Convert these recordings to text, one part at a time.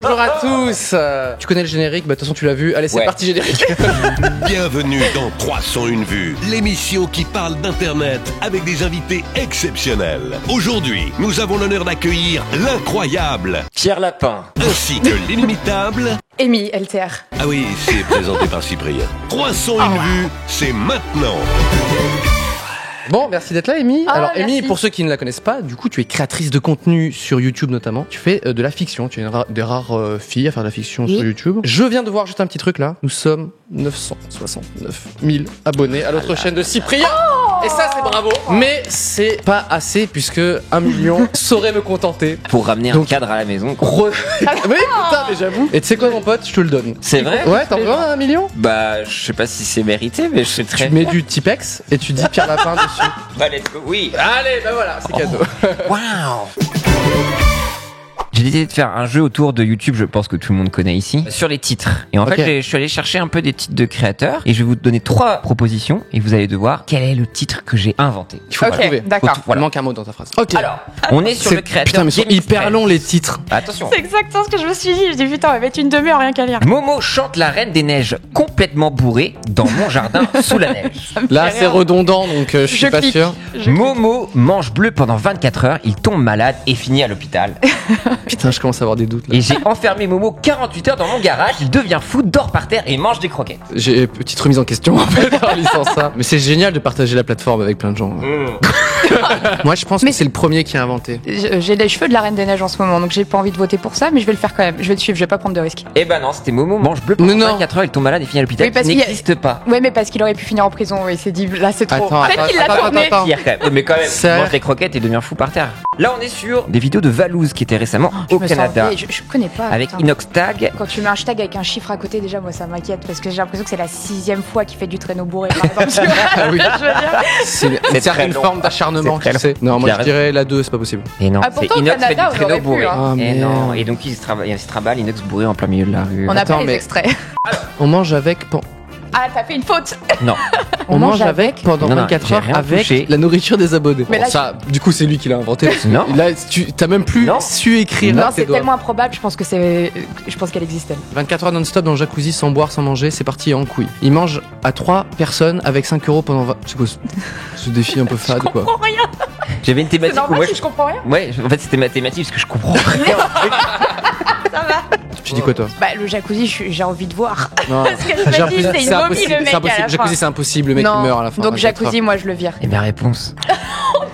Bonjour à tous. Tu connais le générique? Bah de toute façon tu l'as vu. Allez c'est parti générique. Bienvenue dans 301 vues, l'émission qui parle d'internet avec des invités exceptionnels. Aujourd'hui, nous avons l'honneur d'accueillir l'incroyable Pierre Lapin ainsi que l'inimitable Amy LTR. Ah oui, c'est présenté par Cyprien. 301 vues, c'est maintenant. Bon, merci d'être là, Amy. Ah, alors, merci. Amy, pour ceux qui ne la connaissent pas, du coup, tu es créatrice de contenu sur YouTube notamment. Tu fais de la fiction. Tu es une des rares filles à faire de la fiction sur YouTube. Je viens de voir juste un petit truc là. Nous sommes 969 000 abonnés à notre chaîne de Cyprien. Et ça, c'est bravo. Mais c'est pas assez puisque 1 million saurait me contenter. pour ramener un cadre à la maison. Oui, putain, mais j'avoue. Et tu sais quoi, mon pote, je te le donne. C'est vrai? Ouais, t'en veux 1 million? Bah, je sais pas si c'est mérité, mais je sais très Tu mets du Tipex et tu dis Pierre Lapin dessus. Bah, let's go, oui. Allez, bah voilà, c'est cadeau. Waouh. J'ai décidé de faire un jeu autour de YouTube, je pense que tout le monde connaît ici, sur les titres. Et en Ok. fait, je suis allé chercher un peu des titres de créateurs et je vais vous donner 3 propositions et vous allez devoir quel est le titre que j'ai inventé. Il faut Ok, trouver. d'accord. Il manque un mot dans ta phrase. Ok. Alors, on est sur le créateur. Putain, mais ils sont Game hyper Express. longs les titres. Attention. C'est exactement ce que je me suis dit. Je dis putain, on va mettre une demi-heure rien qu'à lire. Momo chante la Reine des Neiges complètement bourrée dans mon jardin sous la neige. Ça me Là, fait c'est rire. redondant, donc je suis pas clique. sûr. Momo mange bleu pendant 24 heures, il tombe malade et finit à l'hôpital. Putain, je commence à avoir des doutes là. Et j'ai enfermé Momo 48 heures dans mon garage, il devient fou, dort par terre et mange des croquettes. J'ai petite remise en question en fait en lisant ça. Mais c'est génial de partager la plateforme avec plein de gens. Moi, je pense Mais que c'est le premier qui a inventé. J'ai les cheveux de la Reine des Neiges en ce moment, donc j'ai pas envie de voter pour ça, mais je vais le faire quand même. Je vais te suivre, je vais pas prendre de risques. Eh ben non, c'était Momo mange bleu pendant Mais non. 24 heures, il tombe malade et finit à l'hôpital. Oui, parce qui qu'il y a- n'existe pas. Ouais, mais parce qu'il aurait pu finir en prison. Il s'est dit là, c'est trop. Attends, Peut-être qu'il l'a attends, tourné. attends. Pire, quand même. Mais quand même, Ça- il mange des croquettes et devient fou par terre. Là, on est sur des vidéos de Valouz qui était récemment Je au me sens Canada vieille, je connais pas. avec putain. Inox Tag. Quand tu mets un hashtag avec un chiffre à côté, déjà, moi, ça m'inquiète parce que j'ai l'impression que c'est la 6e fois qu'il fait du traîneau bourré, par exemple. Ah oui. Je veux dire. C'est une très certaine long. forme d'acharnement, C'est très tu sais. Non, moi Il a je dirais la 2, c'est pas possible. Et non, Ah, c'est pourtant, au Inox fait du Canada, on traîneau aurait pu, bourré. hein. Ah, Et merde. non, et donc il se travaille Inox bourré en plein milieu de la rue. On n'a Attends, pas les mais- extraits. On mange avec. Ah, t'as fait une faute. Non, On mange avec pendant Non, non, 24 j'ai heures rien avec touché. la nourriture des abonnés. Mais Bon, là, ça, du coup, c'est lui qui l'a inventé. Non. Là, tu t'as même plus Non. su écrire Non, avec tes c'est doigts. tellement improbable. Je pense que c'est. Je pense qu'elle existe. Elle. 24 heures non-stop dans le jacuzzi sans boire, sans manger, c'est parti en couille. Il mange à 3 personnes avec 5 euros pendant 20. C'est quoi ce défi un peu fade quoi? comprends rien. j'avais une C'est thématique où normal moi si je comprends rien. Ouais, en fait c'était mathématique parce que je comprends rien. Ça va. Tu dis quoi toi? Bah, le jacuzzi, j'ai envie de voir. Non. Parce que je me dis, c'est une momie, le mec. C'est impossible. à la Jacuzzi, fin. c'est impossible. Le mec Non. il meurt à la fin. Donc, 24 heures. jacuzzi, moi, je le vire. Et ma réponse,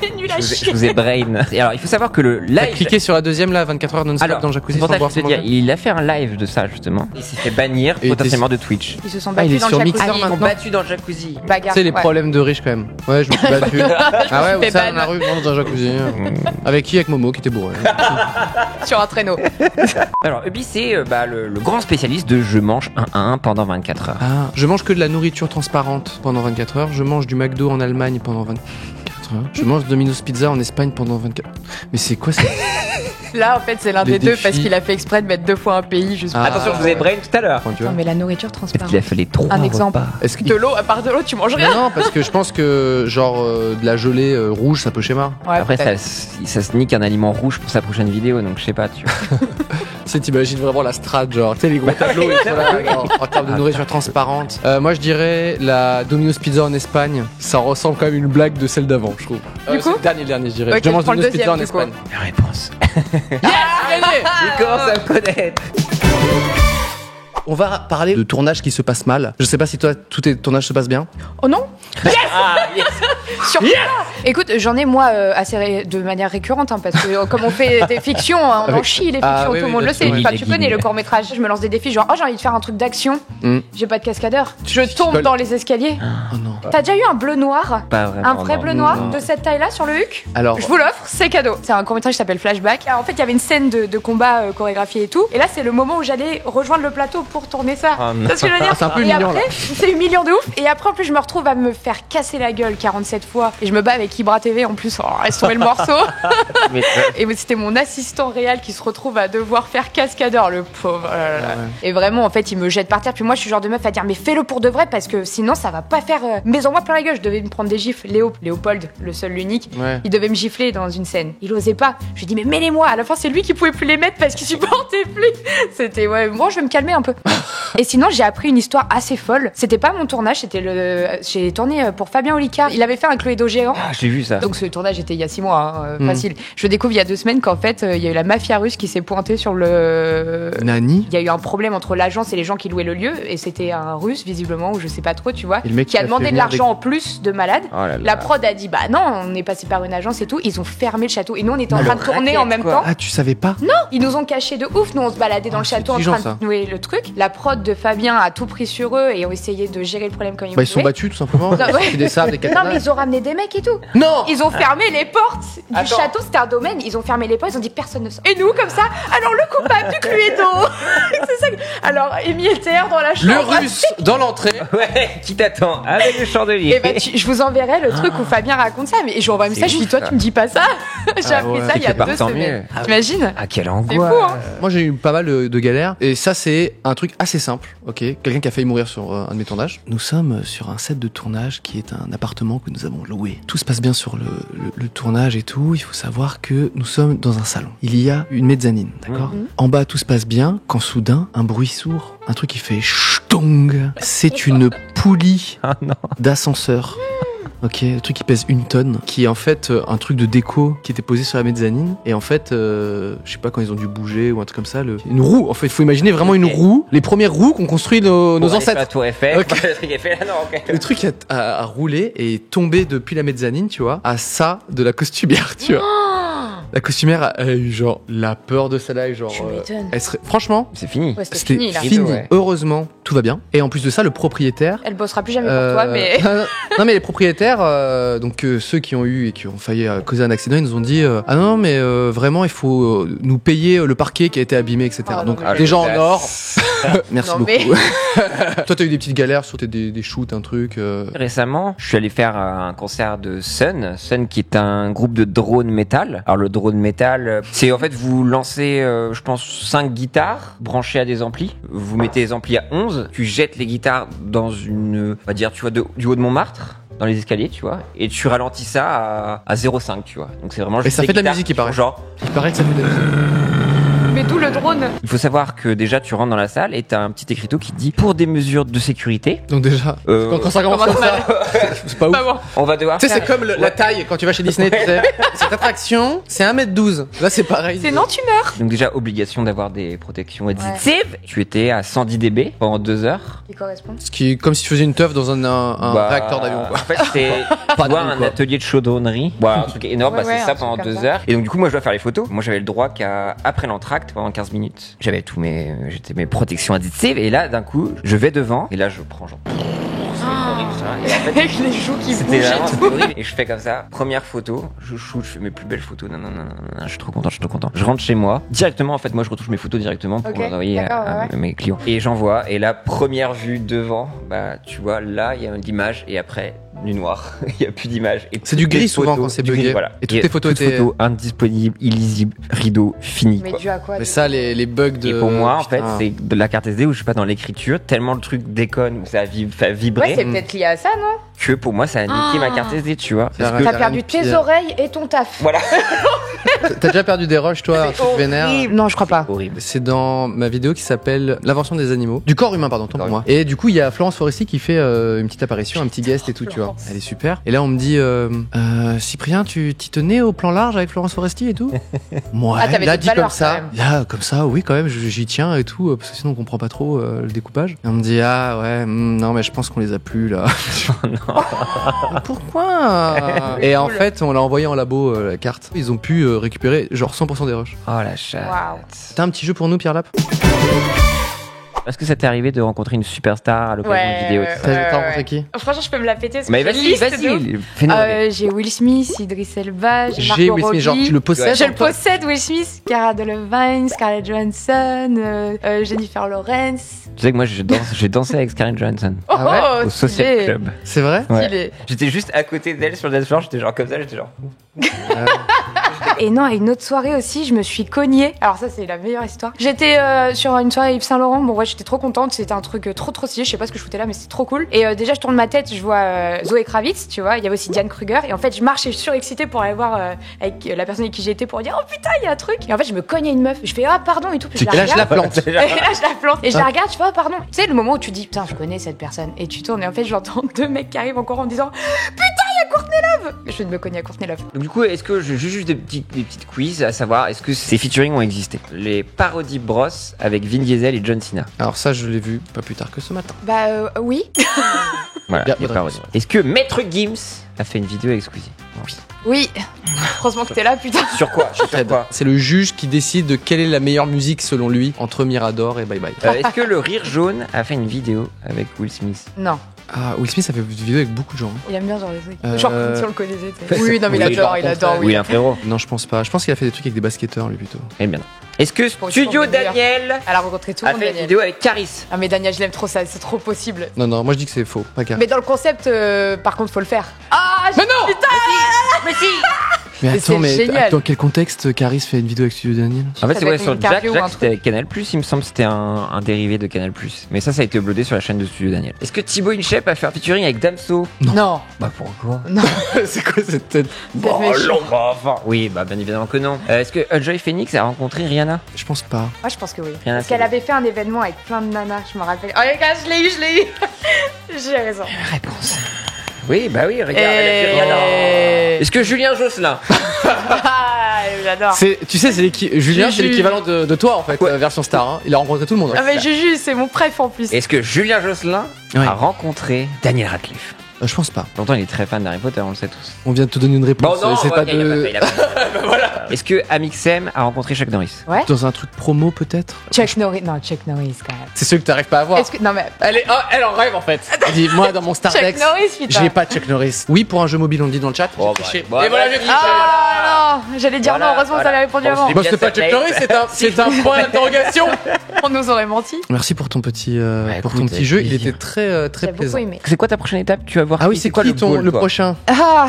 C'est nul à je chier. vous ai brain. Et alors il faut savoir que le T'as live. cliqué sur la deuxième là, 24 heures non-stop Alors, dans le jacuzzi pour sans ça, boire, je peux sans te dire, manger. il a fait un live de ça justement. Il s'est fait bannir Et potentiellement de Twitch. Ils se sont Ah, il battus est dans sur le Mixer jacuzzi. Ils sont maintenant. battus dans le jacuzzi. Bagarre. Tu sais les ouais. problèmes de riches quand même. Ouais, je me suis battu. Ah ouais, me où fais ça ban. dans la rue, dans un jacuzzi. Avec qui? Avec Momo qui était bourré. Sur un traîneau. Alors Ubi c'est le grand spécialiste de je mange un pendant 24 heures. Ah, je mange que de la nourriture transparente pendant 24 heures. Je mange du McDo en Allemagne pendant 24 heures. Je mange Domino's Pizza en Espagne pendant 24. Mais c'est quoi ça? Là, en fait, c'est l'un Les des deux défis. parce qu'il a fait exprès de mettre 2 fois un pays juste pour. Ah. Attention, je vous ai brain tout à l'heure. Tu vois Non, mais la nourriture Peut-être transparente. qu'il a fait les 3 Un exemple. repas. Est-ce qu'il De l'eau, à part de l'eau, tu manges rien. Mais non, parce que je pense que genre de la gelée rouge, ça peut schéma. Ouais, Après peut-être. ça se nique un aliment rouge pour sa prochaine vidéo donc je sais pas tu vois. Tu sais, t'imagines vraiment la strat, genre, tu sais, les gros tableaux et tout, là, genre, en termes de nourriture transparente. Moi, je dirais la Domino's Pizza en Espagne. Ça ressemble quand même à une blague de celle d'avant, je trouve. Du coup c'est le dernier, je dirais. Ok, je mange je prends le Domino's Pizza en deuxième, du Espagne. La réponse. Gagné. Il commence à me connaître. On va parler de tournage qui se passe mal. Je sais pas si toi, tous tes tournages se passent bien. Oh non. Ah yes. Surtout pas. Écoute, j'en ai moi de manière récurrente hein, parce que comme on fait des fictions, hein, on en Avec- chie les fictions, Ah, oui, tout le oui, monde bien le sûr, sait. oui. Enfin, Les tu connais guillemets. le court métrage. Je me lance des défis genre j'ai envie de faire un truc d'action. Mm. J'ai pas de cascadeur. Je tombe peux- dans les escaliers. Oh non. T'as déjà eu un bleu noir? Pas vraiment. Un vrai non. bleu noir non. de cette taille-là sur le huc? Alors, Je vous l'offre, c'est cadeau. C'est un court-métrage qui s'appelle Flashback. Alors, en fait, il y avait une scène de combat chorégraphiée et tout. Et là, c'est le moment où j'allais rejoindre le plateau pour tourner ça. Oh non. C'est ce que je veux dire. C'est un peu Et humiliant, après, c'est humiliant de ouf. Et après, en plus, je me retrouve à me faire casser la gueule 47 fois. Et je me bats avec Ibra TV en plus. Oh, laisse tomber le morceau. Mais, Et c'était mon assistant réel qui se retrouve à devoir faire cascadeur, le pauvre. Oh là là. Ah ouais. Et vraiment, en fait, il me jette par terre. Puis moi, je suis le genre de meuf à dire, mais fais-le pour de vrai parce que sinon, ça va pas faire mais en moi plein la gueule, je devais me prendre des gifles. Léopold, le seul, l'unique, Ouais. il devait me gifler dans une scène. Il osait pas. Je lui ai dit mais mets-les-moi. À la fin c'est lui qui pouvait plus les mettre parce qu'il supportait plus. C'était ouais, bon je vais me calmer un peu. Et sinon j'ai appris une histoire assez folle. C'était pas mon tournage, j'ai tourné pour Fabien Olicard. Il avait fait un Cluedo géant. Ah, j'ai vu ça. Donc ce tournage était il y a 6 mois, facile. Je découvre il y a 2 semaines qu'en fait il y a eu la mafia russe qui s'est pointée sur le... Nani. Il y a eu un problème entre l'agence et les gens qui louaient le lieu et c'était un russe visiblement ou je sais pas trop tu vois Et le mec qui a qui a demandé fait de venir l'argent en plus de malade. Oh là là. La prod a dit bah non on est passé par une agence et tout. Ils ont fermé le château et nous on était en Non, train de le tourner racket, en même quoi. temps. Ah, tu savais pas? Ils nous ont cachés de ouf. Nous on se baladait dans le c'est château en intelligent, train ça. de nouer le truc. La prod de Fabien a tout pris sur eux et ont essayé de gérer le problème comme ils Bah, ils se sont pouvaient. battus tout simplement. Non, ouais. C'est des sables, des Non katanas. mais ils ont ramené des mecs et tout. Non. Ils ont fermé les portes du Attends. château, c'était un domaine, ils ont fermé les portes, ils ont dit personne ne sort. Et nous, comme ça, alors le coupable du Cluedo. C'est ça. Alors, Amy et Théa dans la Le chambre. russe dans l'entrée. Ouais, qui t'attend avec le chandelier. Et bah, je vous enverrai le truc où Fabien raconte ça, mais je lui envoie un message, je lui dis toi, ouf, tu me dis pas ça. J'ai Ah appris ouais. ça il y a Quelque part, 2 tant semaines. mieux. T'imagines? Ah, quelle C'est angoisse. fou, hein. Moi j'ai eu pas mal de galères et ça c'est un truc assez simple, ok. Quelqu'un qui a failli mourir sur un de mes tournages. Nous sommes sur un set de tournage qui est un appartement que nous avons loué. Tout se passe bien sur le tournage et tout. Il faut savoir que nous sommes dans un salon. Il y a une mezzanine, d'accord. En bas tout se passe bien quand soudain un bruit sourd, un truc qui faitchtong. C'est une poulie Ah non. d'ascenseur. Ok, le truc qui pèse 1 tonne, qui est en fait un truc de déco qui était posé sur la mezzanine. Et en fait, je sais pas quand ils ont dû bouger ou un truc comme ça, une roue. En fait, il faut imaginer vraiment une roue, les premières roues qu'ont construit nos Pour aller sur la ancêtres. tour Eiffel. Ok. Le truc est fait là, non, ok. Le truc a roulé et est tombé depuis la mezzanine, tu vois, à ça de la costumière, tu vois. La costumière a eu genre la peur de celle-là, et genre. Tu m'étonnes. Elle serait... Franchement, C'est fini. Ouais, c'était c'était fini là. fini. Ouais. Heureusement, tout va bien. Et en plus de ça, le propriétaire. Elle bossera plus jamais pour toi, mais. non mais les propriétaires, donc ceux qui ont eu et qui ont failli causer un accident, ils nous ont dit ah non mais vraiment il faut nous payer le parquet qui a été abîmé, etc. Ah, non, donc mais- déjà en Ah, or. Merci Non, beaucoup. mais- Toi t'as eu des petites galères sur des shoots, un truc. Récemment, je suis allé faire un concert de Sun qui est un groupe de drone métal. Alors le drone métal, c'est en fait vous lancez, je pense, 5 guitares branchées à des amplis. Vous mettez les amplis à 11, tu jettes les guitares dans une, on va dire, tu vois, du haut de Montmartre, dans les escaliers, tu vois, et tu ralentis ça à 0,5, tu vois. Donc c'est vraiment. Et ça des fait de la guitares musique, il qui font paraît. Genre, Il paraît que ça fait de la musique. Mais d'où le drone. il faut savoir que déjà tu rentres dans la salle et t'as un petit écriteau qui dit pour des mesures de sécurité. Donc déjà, quand ça commence comme ça, c'est pas ouf. Pas bon. On va devoir. Tu sais, c'est faire- comme la taille quand tu vas chez Disney, tu sais. Cette attraction, c'est 1m12. Là, c'est pareil. C'est non, tu meurs. Donc déjà obligation d'avoir des protections adhesives. Ouais. Tu étais à 110 dB pendant 2 heures. Qui correspond. Ce qui est comme si tu faisais une teuf dans un Bah, réacteur d'avion, quoi. En fait, c'était Pas tu vois, d'avion, un quoi. atelier de chaudronnerie. Voilà, un truc énorme. Ouais, Bah, ouais, c'est ça un pendant truc comme 2 ça. heures. Et donc du coup, moi, je dois faire les photos. Moi, j'avais le droit qu'à après l'entracte pendant 15 minutes. J'avais tous j'étais mes protections adhesives. Et là, d'un coup, je vais devant. Et là, je prends genre. C'est horrible, ça. Et en fait, Avec les joues qui c'était bougent vraiment et c'était tout. horrible. Et je fais comme ça. Première photo, je shoot, je fais mes plus belles photos. Non, je suis trop content, je suis trop content. Je rentre chez moi. Directement, en fait, moi, je retouche mes photos directement pour Ok, les envoyer d'accord, à ouais. mes clients. Et j'envoie. Et là, première vue devant, bah, tu vois, là, il y a une image. Et après, du noir. Il n'y a plus d'image. Et C'est du toutes les gris souvent photos, quand c'est du bugué. gris, voilà. Et toutes tes photos toutes étaient- photos indisponibles, illisibles, rideau, fini. Mais quoi. dû à quoi? Mais du ça, coup les bugs de. Et pour moi, en fait, Putain. c'est de la carte SD où je suis pas dans l'écriture, tellement le truc déconne, où ça a fait vibrer, Ouais, c'est peut-être lié à ça, non? que pour moi, ça a niqué ma carte SD, tu vois. Parce Parce que- que, T'as perdu tes pire. oreilles et ton taf. voilà. T'as déjà perdu des rushs, toi, un truc vénère. Non, je crois pas. Horrible. C'est dans ma vidéo qui s'appelle L'invention des animaux. Du corps humain, pardon, tant pour moi. Et du coup, il y a Florence Foresti qui fait une petite apparition, un petit guest et tout, tu vois. Florence. Elle est super. Et là, on me dit Cyprien, tu t'y tenais au plan large avec Florence Foresti et tout? Moi, Ah, t'avais là, cette dit valeur, comme ça. quand même. Là, comme ça, oui, quand même, j'y tiens et tout, parce que sinon, on comprend pas trop le découpage. Et on me dit ah ouais, non, mais je pense qu'on les a plus là. Pourquoi? Et en fait, on l'a envoyé en labo la carte. Ils ont pu récupérer genre 100% des rushs. Oh la chatte. Waouh. T'as un petit jeu pour nous, Pierre Lap? Est-ce que ça t'est arrivé de rencontrer une superstar à l'occasion d'une vidéo tout ça T'as rencontré qui? Franchement, je peux me la péter. parce que Mais j'ai une vas-y, liste de ouf. fais-nous rêver. J'ai Will Smith, Idris Elba, j'ai J'ai Margot Will Smith, genre Robbie. tu le possèdes? Je le possède, Will Smith, Cara Delevingne, Scarlett Johansson, Jennifer Lawrence. Tu sais que moi, j'ai dansé avec Scarlett Johansson Oh, Ah ouais au Social stylé. Club. C'est vrai? Ouais. Stylé. J'étais juste à côté d'elle sur le dance floor, j'étais genre comme ça, j'étais genre. J'étais Et non, à une autre soirée aussi, je me suis cognée. Alors ça, c'est la meilleure histoire. J'étais sur une soirée Yves Saint Laurent. Bon, ouais, j'étais trop contente. C'était un truc trop stylé. Je sais pas ce que je foutais là, mais c'était trop cool. Et déjà, je tourne ma tête, je vois Zoé Kravitz, tu vois. Il y avait aussi Diane Kruger. Et en fait, je marche et je suis surexcitée pour aller voir avec la personne avec qui j'étais pour dire, oh putain, il y a un truc. Et en fait, je me cogne à une meuf. Je fais, ah pardon et tout. Puis Et là, je la plante. Et là, je la plante. Et je la regarde, je fais, oh pardon. Tu sais, le moment où tu dis, putain, je connais cette personne. Et tu tournes. Et en fait, j'entends deux mecs qui arrivent encore en me disant, putain, il y a Courtney Love. Je vais me cogner à Courtney Love. Donc du coup, est-ce que je juste des petites quiz à savoir, est-ce que ces featuring ont existé? Les parodies Bros avec Vin Diesel et John Cena. Alors ça, je l'ai vu pas plus tard que ce matin. Bah oui. Voilà, Bien, les bonne parodies. réponse. Est-ce que Maître Gims a fait une vidéo avec Squeezie? Oui. Oui. Heureusement que t'es là, putain. Sur quoi? Sur quoi? C'est le juge qui décide de quelle est la meilleure musique selon lui entre Mirador et Bye Bye. Est-ce que le Rire Jaune a fait une vidéo avec Will Smith? Non. Ah, Will Smith a fait une vidéo avec beaucoup de gens. Il aime bien genre les trucs. Euh, Genre comme si on le connaissait. tu sais. Ouais, Oui, non mais oui, il adore, Oui, un frérot. Non, je pense pas. Je pense qu'il a fait des trucs avec des basketteurs, lui, plutôt. Eh bien non. Est-ce que Pour Studio une fois, Daniel Elle a rencontré tout le a monde, fait une Daniel. vidéo avec Caris? Ah mais Daniel, je l'aime trop, ça, c'est trop possible. Non, non, moi je dis que c'est faux. Pas grave. Mais dans le concept, par contre, faut le faire. Ah, Mais non putain. Mais si. Mais Mais attends, c'est mais génial. dans quel contexte Caris fait une vidéo avec Studio Daniel? En fait, Ça c'est doit ouais, être sur une Jack, interview ou un c'était avec Canal+, il me semble que c'était un dérivé de Canal+. Mais ça a été uploadé sur la chaîne de Studio Daniel. Est-ce que Thibaut InShape a fait un featuring avec Damso? Non. Bah pourquoi? Non. C'est quoi cette tête? Bon, fait chier. enfin. Oui, bah bien évidemment que non. Est-ce que Joy Phoenix a rencontré Rihanna? Je pense pas. Moi, je pense que oui. Rien à Parce qu'elle faire. avait fait un événement avec plein de nanas, je me rappelle. Oh les gars, je l'ai eu. J'ai raison. Réponse. Oui, bah oui, regarde, elle a fait Rihanna. Est-ce que Julien Josselin? Ah, j'adore. Tu sais, Julien, c'est Juju. l'équivalent de toi en fait, Ouais. version star. Hein. Il a rencontré tout le monde. Ah mais Juju, c'est mon préf en plus. Est-ce que Julien Josselin Ouais. a rencontré Daniel Radcliffe? Je pense pas. Longtemps, il est très fan d'Harry Potter, on le sait tous. On vient de te donner une réponse. c'est ok, pas il a de... pas fait, il a pas fait. Voilà. Est-ce que Amixem a rencontré Chuck Norris? Ouais. Dans un truc promo peut-être. Chuck Norris. Non, Chuck Norris quand même. C'est ceux que t'arrives pas à voir. Est-ce que non mais Elle en rêve en fait. Elle dit moi dans mon Chuck Stardex, Norris putain. j'ai pas Chuck Norris. Oui pour un jeu mobile on le dit dans le chat. Oh, J'ai bah, triché. bah, Et voilà, bah, j'ai triché. Ah non, j'allais dire Voilà, non, heureusement voilà. ça avait répondu Bon, avant. c'est Bon, c'est pas Chuck Norris, c'est un point d'interrogation. On nous aurait menti. Merci pour ton petit pour écoute, ton petit jeu. Il plaisir. était très J'ai beaucoup plaisant. aimé. C'est quoi ta prochaine étape? Tu vas voir Ah oui, qui- c'est quoi qui le goal, le toi prochain? Ah,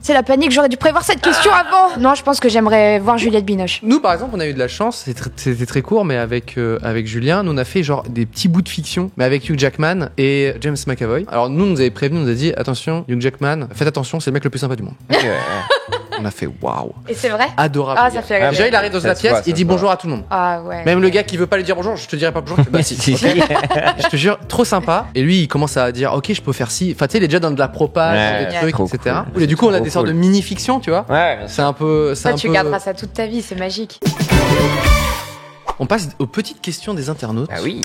c'est la panique, j'aurais dû prévoir cette question avant. Non, je pense que j'aimerais voir Juliette Binoche. Nous, par exemple, on a eu de la chance, c'était très court, mais avec Julien, nous on a fait genre des petits bouts de fiction, mais avec Hugh Jackman et James McAvoy. Alors nous, on nous avait prévenu, on nous a dit attention, Hugh Jackman, faites attention, c'est le mec le plus sympa du monde. Ok, On a fait waouh, Et c'est vrai? adorable. Ah, le ça gars. fait rêver. Déjà, il arrive dans Ça la se pièce, voit, ça il dit se voit. bonjour à tout le monde. Ah ouais. Même le gars qui veut pas lui dire bonjour, je te dirai pas bonjour. Je fais, bah si. Si, si. Je te jure, trop sympa. Et lui, il commence à dire, ok, je peux faire ci. Enfin, tu sais, il est déjà dans de la propage, Ouais, des génial. trucs, trop etc. cool. Et du coup, on a Trop des sortes de cool. mini-fiction, tu vois. Ouais, bien sûr. C'est un peu, Ça, tu garderas ça toute ta vie, c'est magique. On passe aux petites questions des internautes. Ah oui.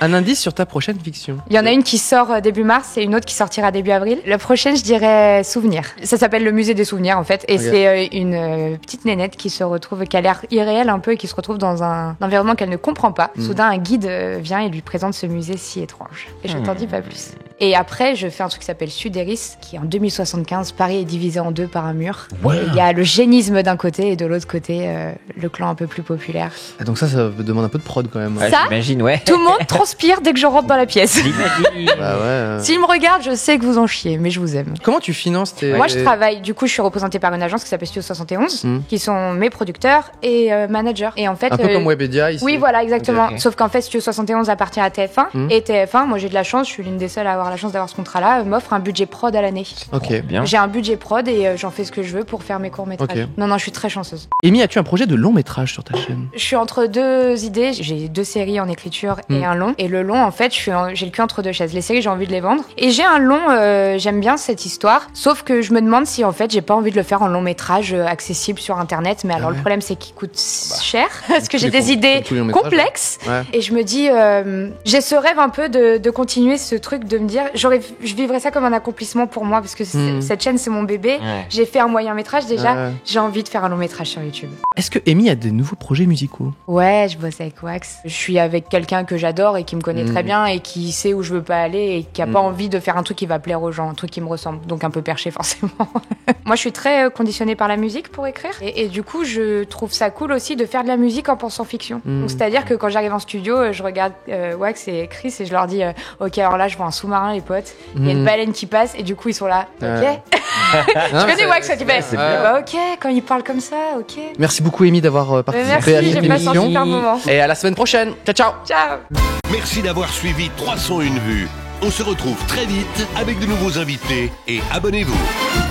Un indice sur ta prochaine fiction. Il y en a une qui sort début mars et une autre qui sortira début avril. La prochaine, je dirais Souvenir. Ça s'appelle le musée des souvenirs en fait. Et Ok. c'est une petite nénette qui se retrouve, qui a l'air irréelle un peu et qui se retrouve dans un environnement qu'elle ne comprend pas. Soudain, un guide vient et lui présente ce musée si étrange. Et je t'en dis pas plus. Et après, je fais un truc qui s'appelle Sudéris, qui en 2075, Paris est divisé en deux par un mur. Et il y a le génisme d'un côté et de l'autre côté, le clan un peu plus populaire. Ah, donc ça demande un peu de prod quand même. Ouais, Ça j'imagine, ouais. Tout le monde transpire dès que je rentre dans la pièce. J'imagine. Bah ouais. S'ils me regardent, je sais que vous en chiez, mais je vous aime. Comment tu finances tes... Moi, je travaille, du coup, je suis représentée par une agence qui s'appelle Studio 71, Mm. qui sont mes producteurs et managers. Et en fait, Un peu comme Webedia ici. oui, voilà, exactement. Ok, ok. Sauf qu'en fait, Studio 71 appartient à TF1. Mm. Et TF1, moi, j'ai de la chance, je suis l'une des seules à avoir la chance d'avoir ce contrat-là, m'offre un budget prod à l'année. Ok. Bien. J'ai un budget prod et j'en fais ce que je veux pour faire mes courts-métrages. Ok. Non, non, je suis très chanceuse. Amy, as-tu un projet de long métrage sur ta chaîne? Je suis entre deux idées. J'ai 2 séries en écriture et un long. Et le long, en fait, j'ai le cul entre deux chaises. Les séries, j'ai envie de les vendre. Et j'ai un long, j'aime bien cette histoire. Sauf que je me demande si, en fait, j'ai pas envie de le faire en long métrage accessible sur Internet. Mais alors, ouais. le problème, c'est qu'il coûte cher. Parce que j'ai tous les des idées comme tous les longs métrages. complexes. Ouais. Et je me dis, j'ai ce rêve un peu de continuer ce truc, de me dire, je vivrais ça comme un accomplissement pour moi. Parce que cette chaîne, c'est mon bébé. Ouais. J'ai fait un moyen métrage déjà. Ouais. J'ai envie de faire un long métrage sur YouTube. Est-ce que Amy a des nouveaux projets musicaux? Ouais, je bosse avec Wax. Je suis avec quelqu'un que j'adore et qui me connaît très bien et qui sait où je veux pas aller et qui a pas envie de faire un truc qui va plaire aux gens, un truc qui me ressemble. Donc un peu perché forcément. Moi, je suis très conditionnée par la musique pour écrire et du coup, je trouve ça cool aussi de faire de la musique en pensant fiction. Donc c'est-à-dire que quand j'arrive en studio, je regarde Wax et Chris et je leur dis OK, alors là, je vois un sous-marin, rien, les potes. Il y a une baleine qui passe et du coup, ils sont là. Ok. Non, Tu connais Wax, ça, tu fais. c'est bien. Bah, ok, quand ils parlent comme ça, ok. Merci beaucoup, Amy, d'avoir participé à Merci, cette j'ai passé un émission. super moment. Et à la semaine prochaine. Ciao, ciao. Ciao. Merci d'avoir suivi 301 vues. On se retrouve très vite avec de nouveaux invités et abonnez-vous.